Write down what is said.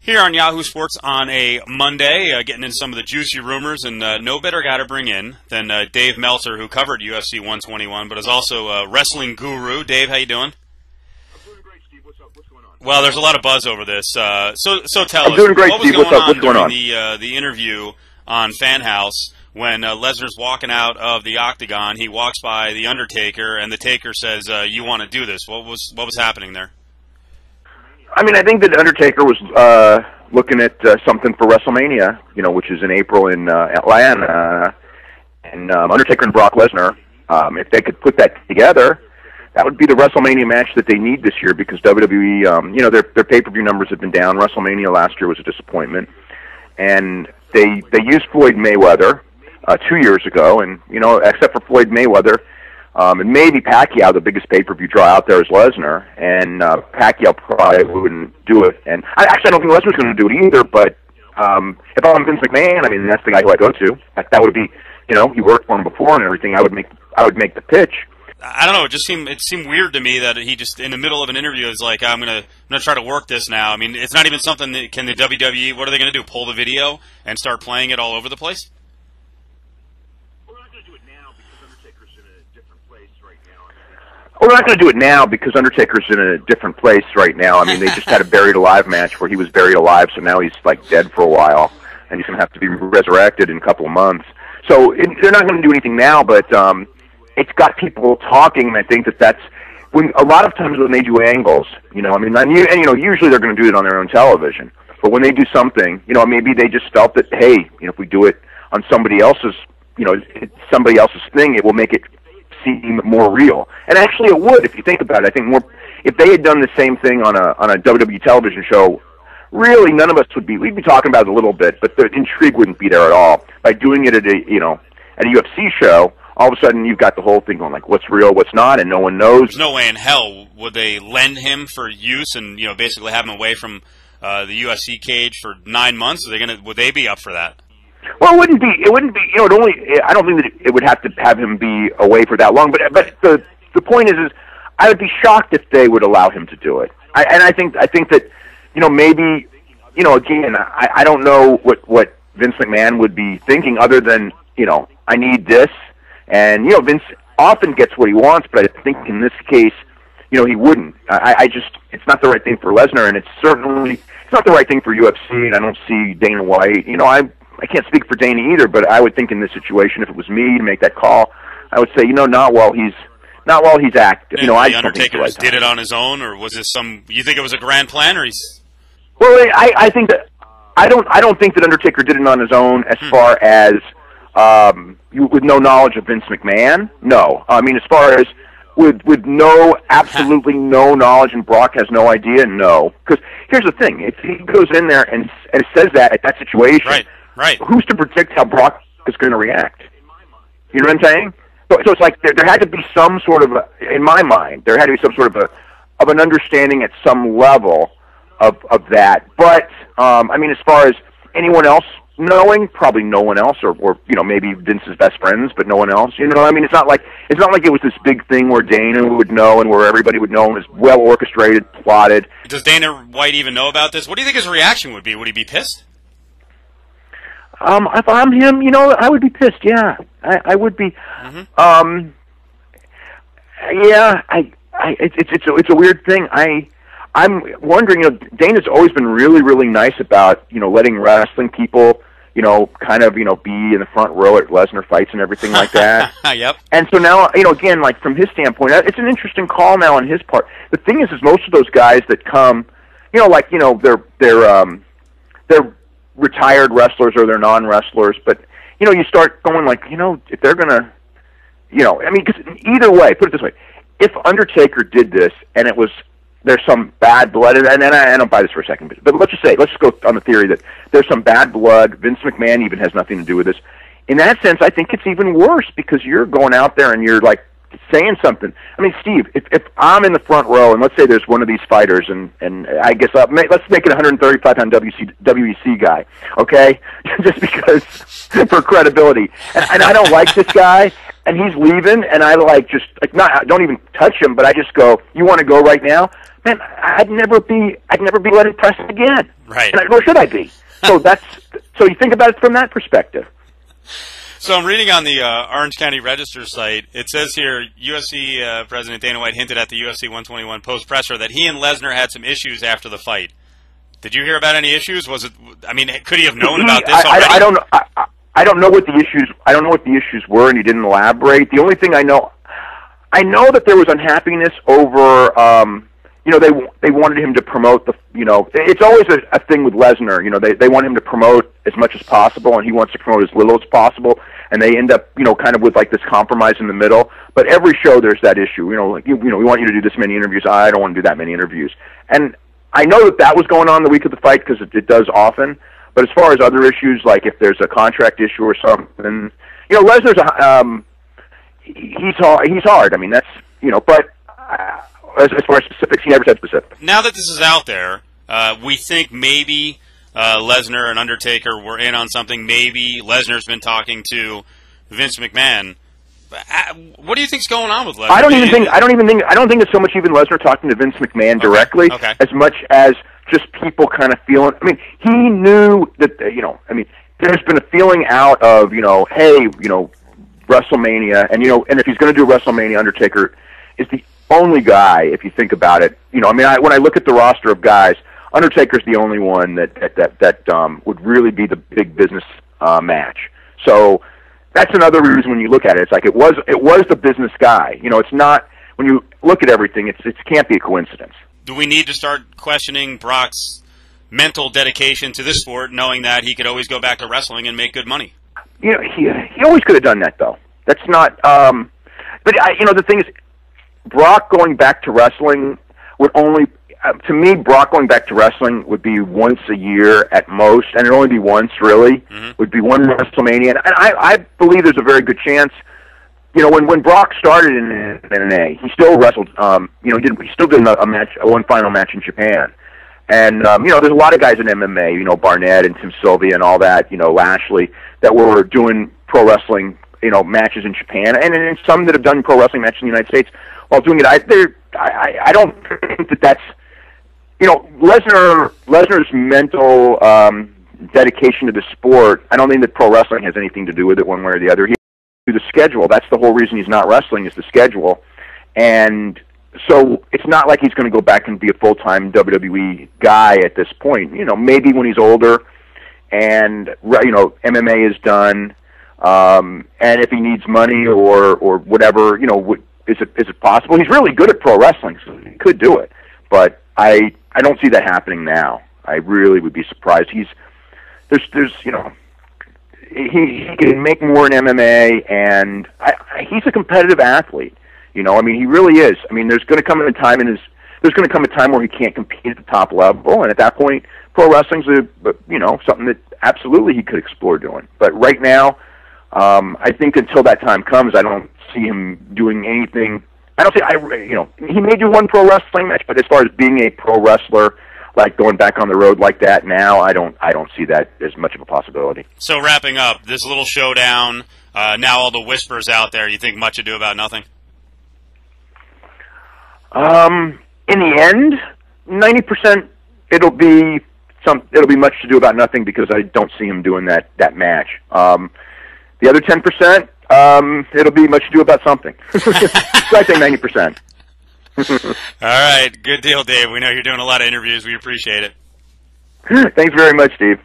Here on Yahoo Sports on a Monday, getting in some of the juicy rumors, and no better guy to bring in than Dave Meltzer, who covered UFC 121, but is also a wrestling guru. Dave, how you doing? I'm doing great, Steve. What's up? What's going on? Well, there's a lot of buzz over this. So tell us, I'm doing great, what was Steve. going What's up? on What's going on? during the interview on Fan House when Lesnar's walking out of the octagon? He walks by the Undertaker, and the Taker says, "You want to do this?" What was happening there? I mean, I think that Undertaker was looking at something for WrestleMania, which is in April in Atlanta, and Undertaker and Brock Lesnar. If they could put that together, that would be the WrestleMania match that they need this year, because WWE, their pay-per-view numbers have been down. WrestleMania last year was a disappointment, and they used Floyd Mayweather 2 years ago, and except for Floyd Mayweather. And maybe Pacquiao, the biggest pay-per-view draw out there is Lesnar, and Pacquiao probably wouldn't do it. And I don't think Lesnar's going to do it either, but if I'm Vince McMahon, I mean, that's the guy who I go to. That would be, he worked for him before and everything. I would make the pitch. I don't know. It seemed weird to me that he just, in the middle of an interview, is like, I'm gonna try to work this now. I mean, it's not even something that, can the WWE, what are they going to do, pull the video and start playing it all over the place? Well, we're not going to do it now because Undertaker's in a different place right now. I mean, they just had a buried alive match where he was buried alive, so now he's like dead for a while, and he's going to have to be resurrected in a couple of months. So they're not going to do anything now, but it's got people talking, and I think that's when a lot of times when they do angles, usually they're going to do it on their own television. But when they do something, maybe they just felt that, hey, if we do it on somebody else's, somebody else's thing, it will make it seem more real. And actually it would, if you think about it. I think if they had done the same thing on a WWE television show, really none of us we'd be talking about it a little bit, but the intrigue wouldn't be there at all. By doing it at a UFC show, all of a sudden you've got the whole thing going like, what's real, what's not, and no one knows. There's no way in hell would they lend him for use and basically have him away from the UFC cage for 9 months. Would they be up for that? Well, it wouldn't be. I don't think that it would have to have him be away for that long. But the point is I would be shocked if they would allow him to do it. I think that maybe again I don't know what Vince McMahon would be thinking other than I need this, and Vince often gets what he wants, but I think in this case he wouldn't. It's not the right thing for Lesnar, and it's not the right thing for UFC, and I don't see Dana White. I can't speak for Dana either, but I would think in this situation, if it was me to make that call, I would say, not while he's active. And the Undertaker just did it on his own, or was this you think it was a grand plan, or he's? Well, I think that I don't think that Undertaker did it on his own as far as with no knowledge of Vince McMahon. No, I mean as far as with absolutely no knowledge, and Brock has no idea. No, because here's the thing: if he goes in there and says that at that situation. Right. Who's to predict how Brock is going to react? You know what I'm saying? So it's like there had to be some sort of, in my mind, there had to be some sort of an understanding at some level of that. But I mean, as far as anyone else knowing, probably no one else, or maybe Vince's best friends, but no one else. I mean, it's not like it was this big thing where Dana would know and where everybody would know, and it was well orchestrated, plotted. Does Dana White even know about this? What do you think his reaction would be? Would he be pissed? If I'm him, I would be pissed. Yeah, I would be. Mm-hmm. Yeah, it's a weird thing. I'm wondering. Dana's always been really, really nice about letting wrestling people, kind of be in the front row at Lesnar fights and everything like that. Yep. And so now, again, like from his standpoint, it's an interesting call now on his part. The thing is most of those guys that come, they're retired wrestlers or they're non-wrestlers, but you start going like, if they're gonna, I mean, because either way, put it this way: if Undertaker did this and there's some bad blood, and I don't buy this for a second, but let's just go on the theory that there's some bad blood. Vince McMahon even has nothing to do with this. In that sense, I think it's even worse because you're going out there and you're like saying something. I mean, Steve, if I'm in the front row and let's say there's one of these fighters and I guess let's make it a 135-pound WEC guy, okay? Just because for credibility. And I don't like this guy, and he's leaving, and I I don't even touch him, but I just go, you want to go right now? Man, I'd never be let impressed again. Right. Nor should I be. So you think about it from that perspective. So I'm reading on the Orange County Register site. It says here, UFC President Dana White hinted at the UFC 121 post-presser that he and Lesnar had some issues after the fight. Did you hear about any issues? Could he have known about this already? I don't know. I don't know what the issues. I don't know what the issues were, and he didn't elaborate. The only thing I know that there was unhappiness over. They wanted him to promote it's always a thing with Lesnar. They want him to promote as much as possible, and he wants to promote as little as possible, and they end up, kind of with like this compromise in the middle. But every show there's that issue. We want you to do this many interviews. I don't want to do that many interviews. And I know that was going on the week of the fight because it does often. But as far as other issues, like if there's a contract issue or something, Lesnar's he's hard. I mean, that's but. As far as specifics, he never said specifics. Now that this is out there, we think maybe Lesnar and Undertaker were in on something. Maybe Lesnar's been talking to Vince McMahon. What do you think's going on with Lesnar? I don't think it's so much even Lesnar talking to Vince McMahon directly, as much as just people kind of feeling. I mean, he knew that there's been a feeling out of hey, WrestleMania, and and if he's going to do WrestleMania, Undertaker is the only guy, if you think about it, when I look at the roster of guys, Undertaker's the only one that would really be the big business match. So that's another reason when you look at it, it's like it was the business guy. It's not, when you look at everything, it can't be a coincidence. Do we need to start questioning Brock's mental dedication to this sport, knowing that he could always go back to wrestling and make good money? He always could have done that, though. That's not. The thing is, Brock going back to wrestling would only, to me, Brock going back to wrestling would be once a year at most, and it'd only be once, really. Mm-hmm. Would be one WrestleMania. And I believe there's a very good chance, when Brock started in MMA, he still wrestled, he still did one final match in Japan. And, there's a lot of guys in MMA, Barnett and Tim Sylvia and all that, Lashley, that were doing pro wrestling, matches in Japan, and some that have done pro wrestling matches in the United States. While doing it, I don't think that's Lesnar's mental dedication to the sport. I don't think that pro wrestling has anything to do with it one way or the other. He the schedule. That's the whole reason he's not wrestling is the schedule, and so it's not like he's going to go back and be a full-time WWE guy at this point. Maybe when he's older, and MMA is done, and if he needs money or whatever, Is it possible? He's really good at pro wrestling, so he could do it. But I don't see that happening now. I really would be surprised. He can make more in MMA, and he's a competitive athlete. He really is. There's going to come a time where he can't compete at the top level, and at that point, pro wrestling's something that absolutely he could explore doing. But right now, I think until that time comes, I don't see him doing anything. He may do one pro wrestling match, but as far as being a pro wrestler, like going back on the road like that now, I don't see that as much of a possibility. So wrapping up this little showdown, now all the whispers out there, you think much ado about nothing? In the end, 90% it'll be much to do about nothing because I don't see him doing that match. The other 10%, it'll be much ado about something. So I think 90%. All right. Good deal, Dave. We know you're doing a lot of interviews. We appreciate it. Thanks very much, Steve.